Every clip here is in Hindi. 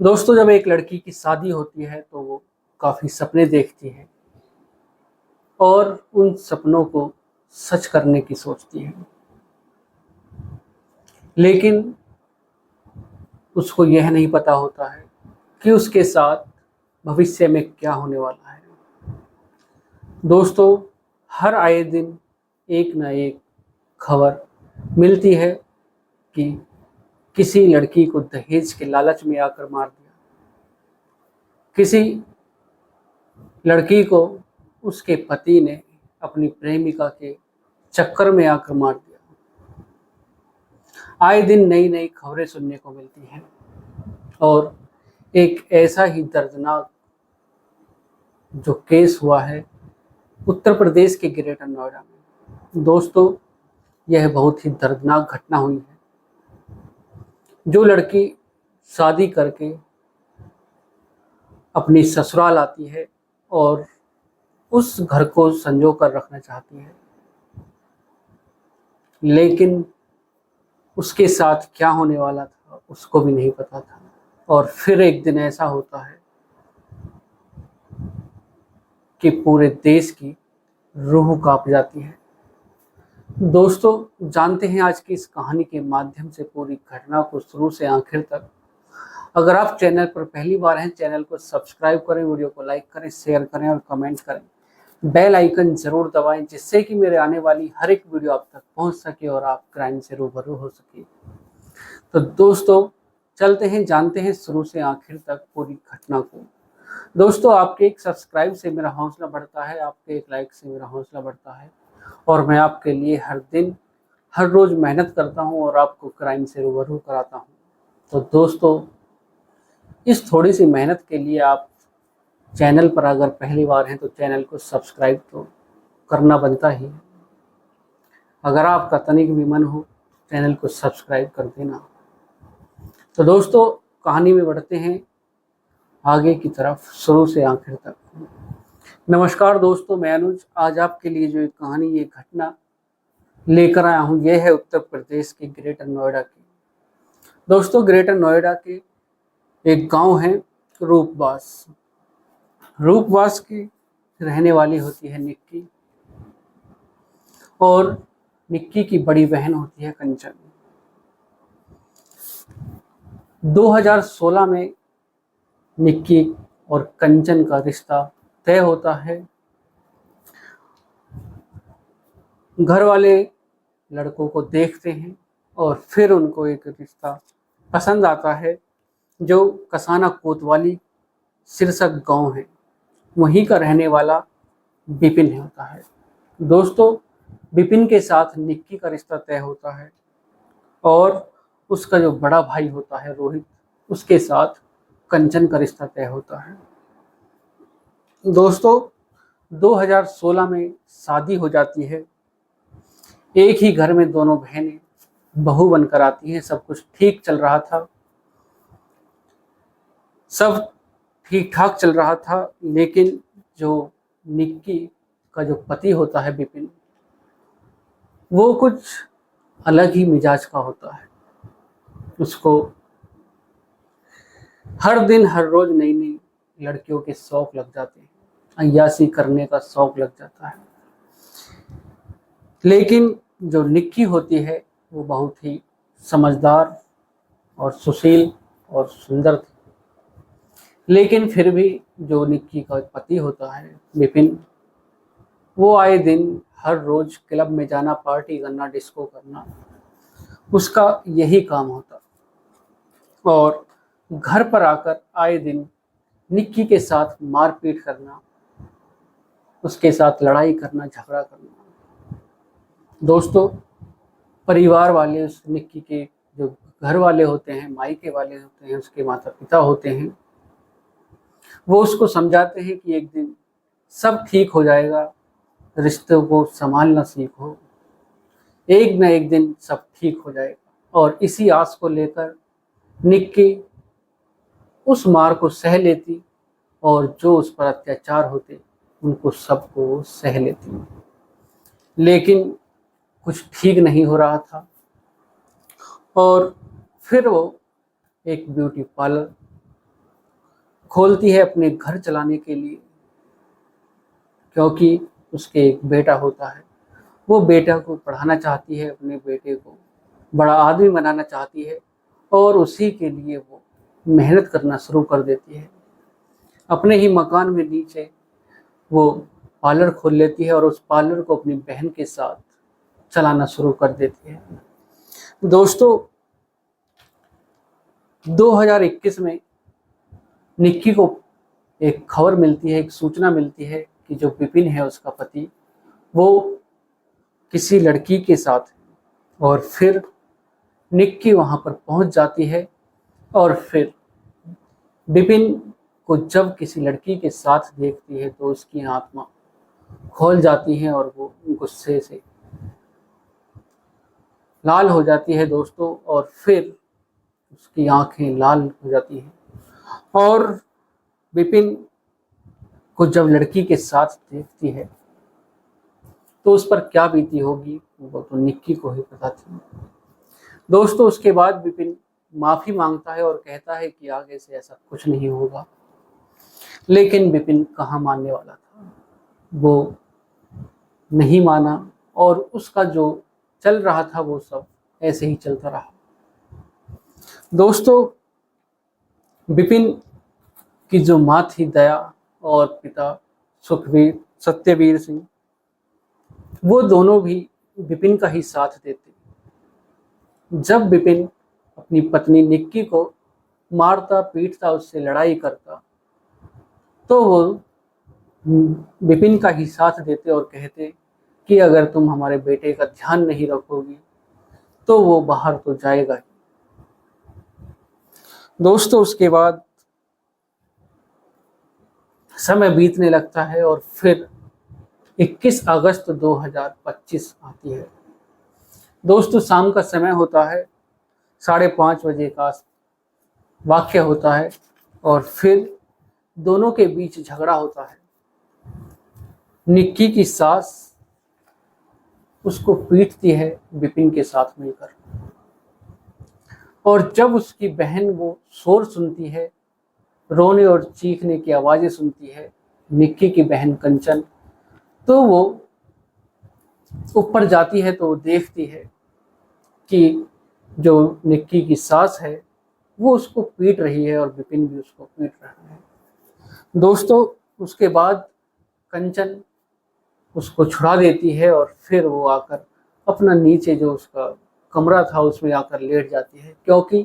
दोस्तों, जब एक लड़की की शादी होती है तो वो काफ़ी सपने देखती है और उन सपनों को सच करने की सोचती है। लेकिन उसको यह नहीं पता होता है कि उसके साथ भविष्य में क्या होने वाला है। दोस्तों, हर आए दिन एक न एक खबर मिलती है कि किसी लड़की को दहेज के लालच में आकर मार दिया, किसी लड़की को उसके पति ने अपनी प्रेमिका के चक्कर में आकर मार दिया। आए दिन नई नई खबरें सुनने को मिलती हैं और एक ऐसा ही दर्दनाक जो केस हुआ है उत्तर प्रदेश के ग्रेटर नोएडा में। दोस्तों, यह बहुत ही दर्दनाक घटना हुई है। जो लड़की शादी करके अपनी ससुराल आती है और उस घर को संजो कर रखना चाहती है, लेकिन उसके साथ क्या होने वाला था उसको भी नहीं पता था। और फिर एक दिन ऐसा होता है कि पूरे देश की रूह कांप जाती है। दोस्तों, जानते हैं आज की इस कहानी के माध्यम से पूरी घटना को शुरू से आखिर तक। अगर आप चैनल पर पहली बार हैं, चैनल को सब्सक्राइब करें, वीडियो को लाइक करें, शेयर करें और कमेंट करें। बेल आइकन जरूर दबाएं जिससे कि मेरे आने वाली हर एक वीडियो आप तक पहुंच सके और आप क्राइम से रूबरू हो सके। तो दोस्तों, चलते हैं, जानते हैं शुरू से आखिर तक पूरी घटना को। दोस्तों, आपके एक सब्सक्राइब से मेरा हौसला बढ़ता है, आपके एक लाइक से मेरा हौसला बढ़ता है और मैं आपके लिए हर दिन हर रोज मेहनत करता हूं और आपको क्राइम से रूबरू कराता हूं। तो दोस्तों, इस थोड़ी सी मेहनत के लिए आप चैनल पर अगर पहली बार हैं तो चैनल को सब्सक्राइब तो करना बनता ही है। अगर आपका तनिक भी मन हो चैनल को सब्सक्राइब कर देना। तो दोस्तों, कहानी में बढ़ते हैं आगे की तरफ शुरू से आखिर तक। नमस्कार दोस्तों, मैं अनुज। आज आपके लिए जो एक कहानी, ये घटना लेकर आया हूँ, यह है उत्तर प्रदेश के ग्रेटर नोएडा की। दोस्तों, ग्रेटर नोएडा के एक गांव है रूपवास। रूपवास की रहने वाली होती है निक्की और निक्की की बड़ी बहन होती है कंचन। 2016 में निक्की और कंचन का रिश्ता तय होता है। घर वाले लड़कों को देखते हैं और फिर उनको एक रिश्ता पसंद आता है जो कसाना कोतवाली शीर्षक गांव है, वहीं का रहने वाला विपिन होता है। दोस्तों, विपिन के साथ निक्की का रिश्ता तय होता है और उसका जो बड़ा भाई होता है रोहित, उसके साथ कंचन का रिश्ता तय होता है। दोस्तों, 2016 में शादी हो जाती है। एक ही घर में दोनों बहनें बहू बनकर आती हैं। सब कुछ ठीक चल रहा था, सब ठीक ठाक चल रहा था, लेकिन जो निक्की का जो पति होता है विपिन, वो कुछ अलग ही मिजाज का होता है। उसको हर दिन हर रोज नई नई लड़कियों के शौक लग जाते हैं, अय्याशी करने का शौक लग जाता है। लेकिन जो निक्की होती है वो बहुत ही समझदार और सुशील और सुंदर थी। लेकिन फिर भी जो निक्की का पति होता है विपिन, वो आए दिन हर रोज क्लब में जाना, पार्टी करना, डिस्को करना, उसका यही काम होता। और घर पर आकर आए दिन निक्की के साथ मारपीट करना, उसके साथ लड़ाई करना, झगड़ा करना। दोस्तों, परिवार वाले, उस निक्की के जो घर वाले होते हैं, मायके वाले होते हैं, उसके माता पिता होते हैं, वो उसको समझाते हैं कि एक दिन सब ठीक हो जाएगा, रिश्तों को संभालना सीखो, एक न एक दिन सब ठीक हो जाएगा। और इसी आस को लेकर निक्की उस मार को सह लेती और जो उस पर अत्याचार होते उनको सबको सह लेती। लेकिन कुछ ठीक नहीं हो रहा था और फिर वो एक ब्यूटी पार्लर खोलती है अपने घर चलाने के लिए, क्योंकि उसके एक बेटा होता है। वो बेटा को पढ़ाना चाहती है, अपने बेटे को बड़ा आदमी बनाना चाहती है, और उसी के लिए वो मेहनत करना शुरू कर देती है। अपने ही मकान में नीचे वो पार्लर खोल लेती है और उस पार्लर को अपनी बहन के साथ चलाना शुरू कर देती है। दोस्तों, 2021 में निक्की को एक खबर मिलती है, एक सूचना मिलती है कि जो विपिन है उसका पति, वो किसी लड़की के साथ है। और फिर निक्की वहां पर पहुंच जाती है, और फिर विपिन को जब किसी लड़की के साथ देखती है तो उसकी आत्मा खोल जाती है और वो गुस्से से लाल हो जाती है दोस्तों। और फिर उसकी आंखें लाल हो जाती हैं, और विपिन को जब लड़की के साथ देखती है तो उस पर क्या बीती होगी वो तो निक्की को ही पता थी। दोस्तों, उसके बाद विपिन माफी मांगता है और कहता है कि आगे से ऐसा कुछ नहीं होगा। लेकिन विपिन कहाँ मानने वाला था, वो नहीं माना, और उसका जो चल रहा था वो सब ऐसे ही चलता रहा। दोस्तों, विपिन की जो माँ थी दया, और पिता सुखवीर सत्यवीर सिंह, वो दोनों भी विपिन का ही साथ देते। जब विपिन अपनी पत्नी निक्की को मारता पीटता, उससे लड़ाई करता, तो वो विपिन का ही साथ देते और कहते कि अगर तुम हमारे बेटे का ध्यान नहीं रखोगी तो वो बाहर तो जाएगा ही। दोस्तों, उसके बाद समय बीतने लगता है और फिर 21 अगस्त 2025 आती है। दोस्तों, शाम का समय होता है, 5:30 बजे का वाक्य होता है, और फिर दोनों के बीच झगड़ा होता है। निक्की की सास उसको पीटती है विपिन के साथ मिलकर, और जब उसकी बहन वो शोर सुनती है, रोने और चीखने की आवाजें सुनती है, निक्की की बहन कंचन, तो वो ऊपर जाती है तो वो देखती है कि जो निक्की की सास है वो उसको पीट रही है और विपिन भी उसको पीट रहा है। दोस्तों, उसके बाद कंचन उसको छुड़ा देती है और फिर वो आकर अपना नीचे जो उसका कमरा था उसमें आकर लेट जाती है, क्योंकि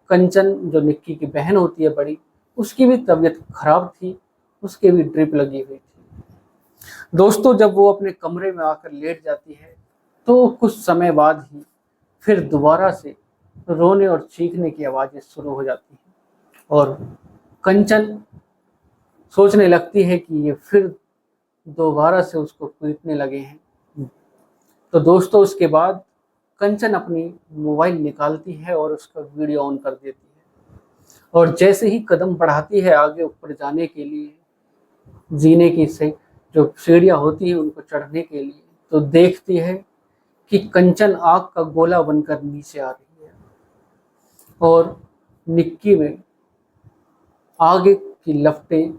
कंचन जो निक्की की बहन होती है बड़ी, उसकी भी तबीयत खराब थी, उसके भी ड्रिप लगी हुई थी। दोस्तों, जब वो अपने कमरे में आकर लेट जाती है तो कुछ समय बाद ही फिर दोबारा से रोने और चीखने की आवाज़ें शुरू हो जाती हैं, और कंचन सोचने लगती है कि ये फिर दोबारा से उसको पीटने लगे हैं। तो दोस्तों, उसके बाद कंचन अपनी मोबाइल निकालती है और उसका वीडियो ऑन कर देती है, और जैसे ही कदम बढ़ाती है आगे ऊपर जाने के लिए, जीने की से जो सीढ़ियाँ होती हैं उनको चढ़ने के लिए, तो देखती है कि कंचन आग का गोला बनकर नीचे आ रही है, और निक्की में आगे की लपटें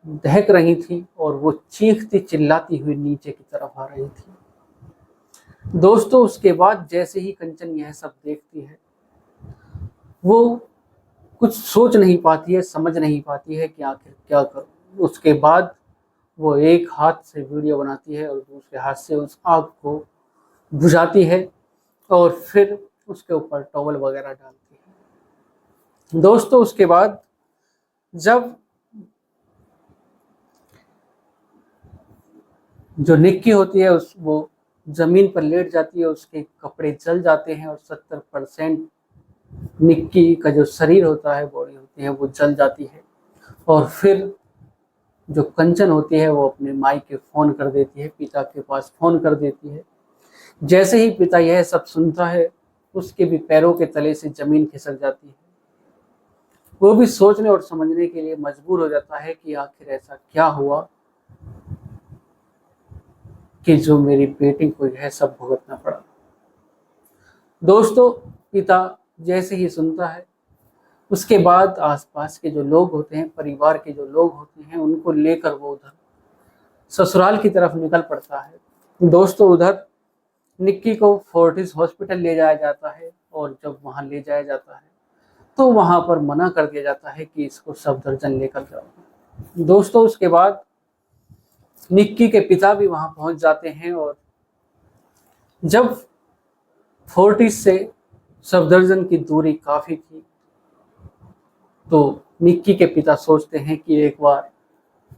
दहक रही थी और वो चीखती चिल्लाती हुई नीचे की तरफ आ रही थी। दोस्तों, उसके बाद जैसे ही कंचन यह सब देखती है, वो कुछ सोच नहीं पाती है, समझ नहीं पाती है कि आखिर क्या करूं। उसके बाद वो एक हाथ से वीडियो बनाती है और दूसरे हाथ से उस आग को बुझाती है, और फिर उसके ऊपर टॉवल वगैरह डालती है। दोस्तों, उसके बाद जब जो निक्की होती है वो जमीन पर लेट जाती है, उसके कपड़े जल जाते हैं और 70% निक्की का जो शरीर होता है, बॉडी होती है, वो जल जाती है। और फिर जो कंचन होती है वो अपने माई के फ़ोन कर देती है, पिता के पास फ़ोन कर देती है। जैसे ही पिता यह सब सुनता है, उसके भी पैरों के तले से ज़मीन खिसक जाती है। वो भी सोचने और समझने के लिए मजबूर हो जाता है कि आखिर ऐसा क्या हुआ कि जो मेरी बेटी को यह सब भुगतना पड़ा। दोस्तों, पिता जैसे ही सुनता है उसके बाद आसपास के जो लोग होते हैं, परिवार के जो लोग होते हैं, उनको लेकर वो उधर ससुराल की तरफ निकल पड़ता है। दोस्तों उधर निक्की को फोर्टिस हॉस्पिटल ले जाया जाता है और जब वहाँ ले जाया जाता है तो वहाँ पर मना कर दिया जाता है कि इसको सफदरजंग लेकर जाओ। दोस्तों उसके बाद निक्की के पिता भी वहाँ पहुँच जाते हैं और जब फोर्टिस से सफदरजंग की दूरी काफ़ी थी तो निक्की के पिता सोचते हैं कि एक बार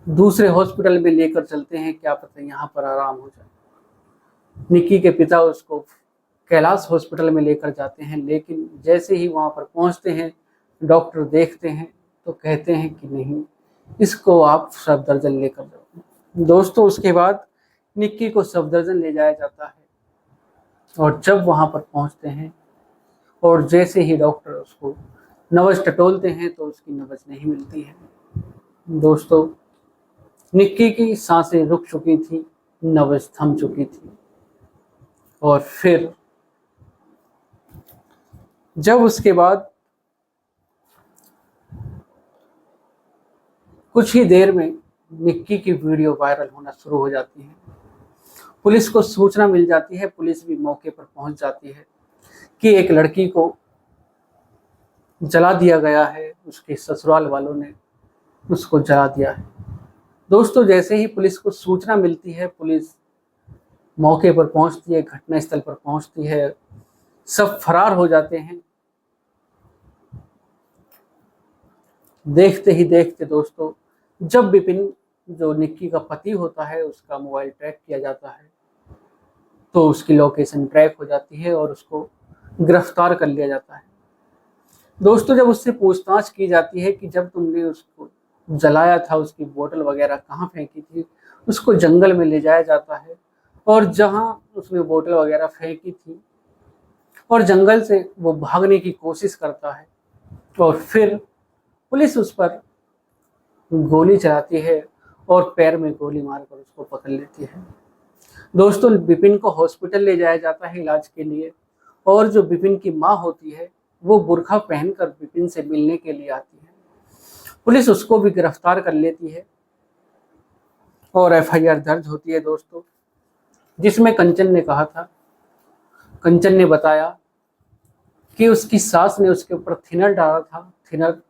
दूसरे हॉस्पिटल में लेकर चलते हैं, क्या पता यहाँ पर आराम हो जाए। निक्की के पिता उसको कैलाश हॉस्पिटल में लेकर जाते हैं, लेकिन जैसे ही वहाँ पर पहुँचते हैं डॉक्टर देखते हैं तो कहते हैं कि नहीं, इसको आप सफदरजंग लेकर जाओ। दोस्तों उसके बाद निक्की को सफदरजंग ले जाया जाता है और जब वहाँ पर पहुँचते हैं और जैसे ही डॉक्टर उसको नब्ज टटोलते हैं तो उसकी नब्ज नहीं मिलती है। दोस्तों निक्की की सांसें रुक चुकी थी, नब्ज थम चुकी थी और फिर जब उसके बाद कुछ ही देर में निक्की की वीडियो वायरल होना शुरू हो जाती है। पुलिस को सूचना मिल जाती है, पुलिस भी मौके पर पहुंच जाती है कि एक लड़की को जला दिया गया है, उसके ससुराल वालों ने उसको जला दिया है। दोस्तों जैसे ही पुलिस को सूचना मिलती है, पुलिस मौके पर पहुंचती है, घटनास्थल पर पहुंचती है, सब फरार हो जाते हैं। देखते ही देखते दोस्तों जब विपिन जो निक्की का पति होता है उसका मोबाइल ट्रैक किया जाता है तो उसकी लोकेशन ट्रैक हो जाती है और उसको गिरफ्तार कर लिया जाता है। दोस्तों जब उससे पूछताछ की जाती है कि जब तुमने उसको जलाया था, उसकी बोतल वगैरह कहाँ फेंकी थी, उसको जंगल में ले जाया जाता है और जहाँ उसने बोतल वगैरह फेंकी थी और जंगल से वो भागने की कोशिश करता है और फिर पुलिस उस पर गोली चलाती है और पैर में गोली मारकर उसको पकड़ लेती है। दोस्तों विपिन को हॉस्पिटल ले जाया जाता है इलाज के लिए और जो विपिन की माँ होती है वो बुर्खा पहनकर विपिन से मिलने के लिए आती है। पुलिस उसको भी गिरफ्तार कर लेती है और एफआईआर दर्ज होती है दोस्तों, जिसमें कंचन ने कहा था, कंचन ने बताया कि उसकी सास ने उसके ऊपर थिनर डाला था, थिनर,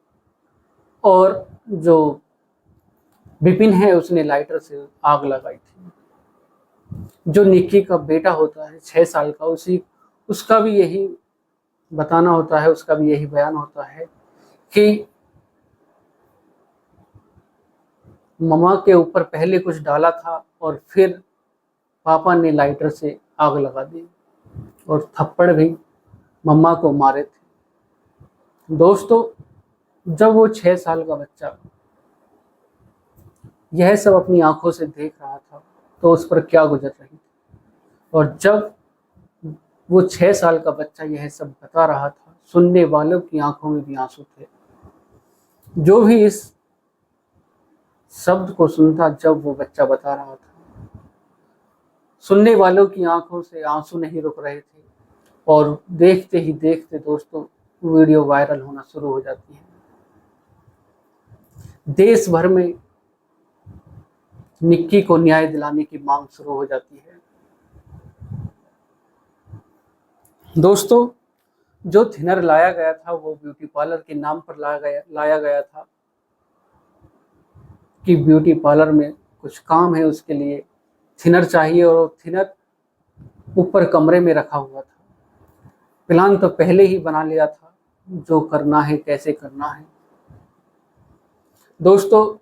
और जो विपिन है उसने लाइटर से आग लगाई थी। जो निक्की का बेटा होता है 6 साल का, उसका भी यही बताना होता है, उसका भी यही बयान होता है कि मम्मा के ऊपर पहले कुछ डाला था और फिर पापा ने लाइटर से आग लगा दी और थप्पड़ भी मम्मा को मारे थे। दोस्तों जब वो 6 साल का बच्चा यह सब अपनी आंखों से देख रहा था तो उस पर क्या गुजर रही थी, और जब वो 6 साल का बच्चा यह सब बता रहा था, सुनने वालों की आंखों में भी आंसू थे। जो भी इस शब्द को सुनता जब वो बच्चा बता रहा था, सुनने वालों की आंखों से आंसू नहीं रुक रहे थे और देखते ही देखते दोस्तों वीडियो वायरल होना शुरू हो जाती है। देश भर में निक्की को न्याय दिलाने की मांग शुरू हो जाती है। दोस्तों जो थिनर लाया गया था वो ब्यूटी पार्लर के नाम पर लाया गया था कि ब्यूटी पार्लर में कुछ काम है, उसके लिए थिनर चाहिए, और थिनर ऊपर कमरे में रखा हुआ था। प्लान तो पहले ही बना लिया था, जो करना है कैसे करना है। दोस्तों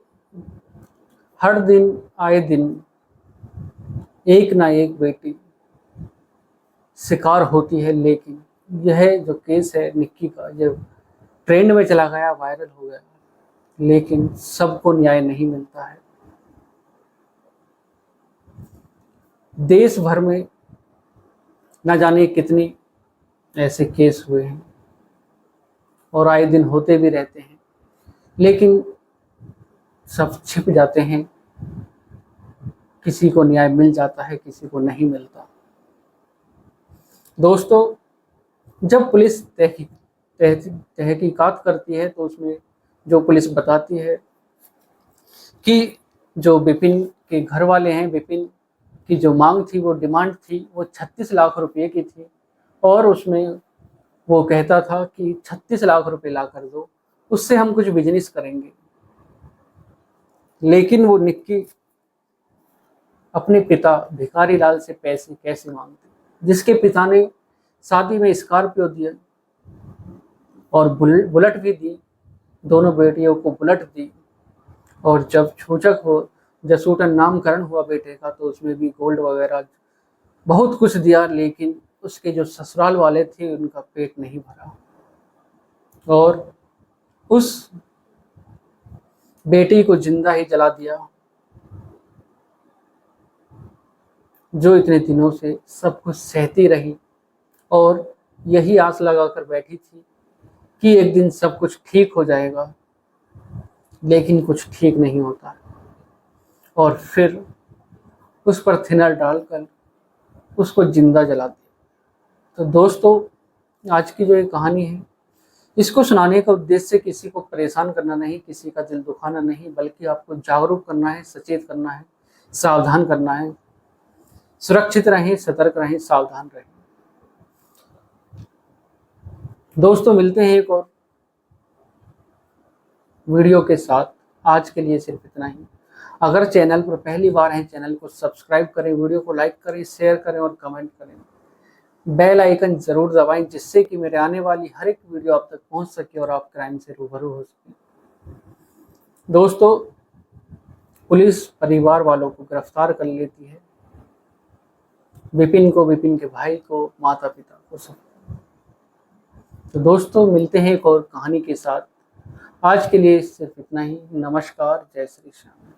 हर दिन आए दिन एक ना एक बेटी शिकार होती है, लेकिन यह जो केस है निक्की का, जो ट्रेंड में चला गया, वायरल हो गया, लेकिन सबको न्याय नहीं मिलता है। देश भर में न जाने कितनी ऐसे केस हुए हैं और आए दिन होते भी रहते हैं, लेकिन सब छिप जाते हैं। किसी को न्याय मिल जाता है, किसी को नहीं मिलता। दोस्तों जब पुलिस तहकीकात करती है तो उसमें जो पुलिस बताती है कि जो विपिन के घर वाले हैं, विपिन की जो मांग थी, वो डिमांड थी, वो 36 लाख रुपए की थी और उसमें वो कहता था कि 36 लाख रुपए ला कर दो, उससे हम कुछ बिजनेस करेंगे। लेकिन वो निक्की अपने पिता भिखारी लाल से पैसे कैसे मांगते, जिसके पिता ने शादी में स्कॉर्पियो दिया और बुलेट भी दी, दोनों बेटियों को बुलेट दी। और जब छूचक हो जसूटन नामकरण हुआ बेटे का तो उसमें भी गोल्ड वगैरह बहुत कुछ दिया, लेकिन उसके जो ससुराल वाले थे उनका पेट नहीं भरा और उस बेटी को जिंदा ही जला दिया, जो इतने दिनों से सब कुछ सहती रही और यही आस लगाकर बैठी थी कि एक दिन सब कुछ ठीक हो जाएगा, लेकिन कुछ ठीक नहीं होता और फिर उस पर थिनर डालकर उसको जिंदा जला दिया। तो दोस्तों, आज की जो ये कहानी है, इसको सुनाने का उद्देश्य किसी को परेशान करना नहीं, किसी का दिल दुखाना नहीं, बल्कि आपको जागरूक करना है, सचेत करना है, सावधान करना है। सुरक्षित रहें, सतर्क रहें, सावधान रहें। दोस्तों, मिलते हैं एक और वीडियो के साथ। आज के लिए सिर्फ इतना ही। अगर चैनल पर पहली बार हैं, चैनल को सब्सक्राइब करें, वीडियो को लाइक करें, शेयर करें और कमेंट करें। बेल आइकन जरूर दबाएं, जिससे कि मेरे आने वाली हर एक वीडियो आप तक पहुंच सके और आप क्राइम से रूबरू हो सके। दोस्तों, पुलिस परिवार वालों को गिरफ्तार कर लेती है, विपिन को, विपिन के भाई को, माता पिता को, सब। तो दोस्तों, मिलते हैं एक और कहानी के साथ। आज के लिए सिर्फ इतना ही। नमस्कार, जय श्री श्याम।